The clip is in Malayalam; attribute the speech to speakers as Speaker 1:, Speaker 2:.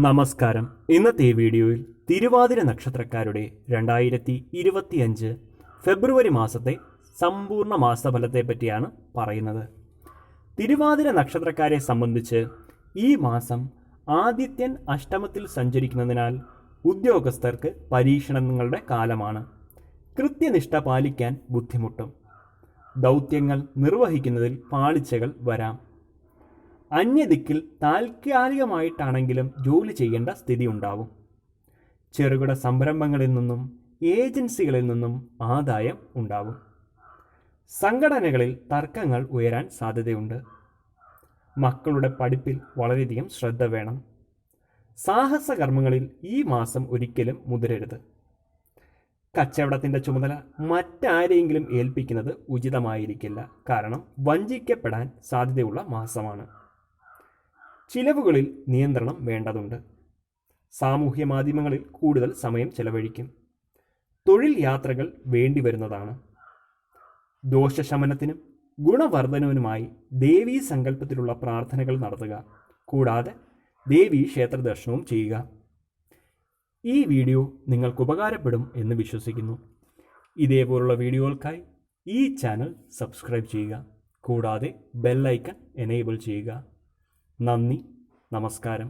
Speaker 1: നമസ്കാരം. ഇന്നത്തെ ഈ വീഡിയോയിൽ തിരുവാതിര നക്ഷത്രക്കാരുടെ 2025 ഫെബ്രുവരി മാസത്തെ സമ്പൂർണ്ണ മാസഫലത്തെ പറ്റിയാണ് പറയുന്നത്. തിരുവാതിര നക്ഷത്രക്കാരെ സംബന്ധിച്ച് ഈ മാസം ആദിത്യൻ അഷ്ടമത്തിൽ സഞ്ചരിക്കുന്നതിനാൽ ഉദ്യോഗസ്ഥർക്ക് പരീക്ഷണങ്ങളുടെ കാലമാണ്. കൃത്യനിഷ്ഠ പാലിക്കാൻ ബുദ്ധിമുട്ടും. ദൗത്യങ്ങൾ നിർവഹിക്കുന്നതിൽ പാളിച്ചകൾ വരാം. അന്യദിക്കിൽ താൽക്കാലികമായിട്ടാണെങ്കിലും ജോലി ചെയ്യേണ്ട സ്ഥിതി ഉണ്ടാവും. ചെറുകിട സംരംഭങ്ങളിൽ നിന്നും ഏജൻസികളിൽ നിന്നും ആദായം ഉണ്ടാവും. സംഘടനകളിൽ തർക്കങ്ങൾ ഉയരാൻ സാധ്യതയുണ്ട്. മക്കളുടെ പഠിപ്പിൽ വളരെയധികം ശ്രദ്ധ വേണം. സാഹസകർമ്മങ്ങളിൽ ഈ മാസം ഒരിക്കലും മുതിരരുത്. കച്ചവടത്തിൻ്റെ ചുമതല മറ്റാരെയെങ്കിലും ഏൽപ്പിക്കുന്നത് ഉചിതമായിരിക്കില്ല. കാരണം വഞ്ചിക്കപ്പെടാൻ സാധ്യതയുള്ള മാസമാണ്. ചിലവുകളിൽ നിയന്ത്രണം വേണ്ടതുണ്ട്. സാമൂഹ്യ മാധ്യമങ്ങളിൽ കൂടുതൽ സമയം ചെലവഴിക്കും. തൊഴിൽ യാത്രകൾ വേണ്ടിവരുന്നതാണ്. ദോഷശമനത്തിനും ഗുണവർദ്ധനവിനുമായി ദേവീ സങ്കല്പത്തിലുള്ള പ്രാർത്ഥനകൾ നടത്തുക. കൂടാതെ ദേവീ ക്ഷേത്ര ദർശനവും ചെയ്യുക. ഈ വീഡിയോ നിങ്ങൾക്ക് ഉപകാരപ്പെടും എന്ന് വിശ്വസിക്കുന്നു. ഇതേപോലുള്ള വീഡിയോകൾക്കായി ഈ ചാനൽ സബ്സ്ക്രൈബ് ചെയ്യുക. കൂടാതെ ബെൽ ഐക്കൺ എനേബിൾ ചെയ്യുക. നന്ദി, നമസ്കാരം.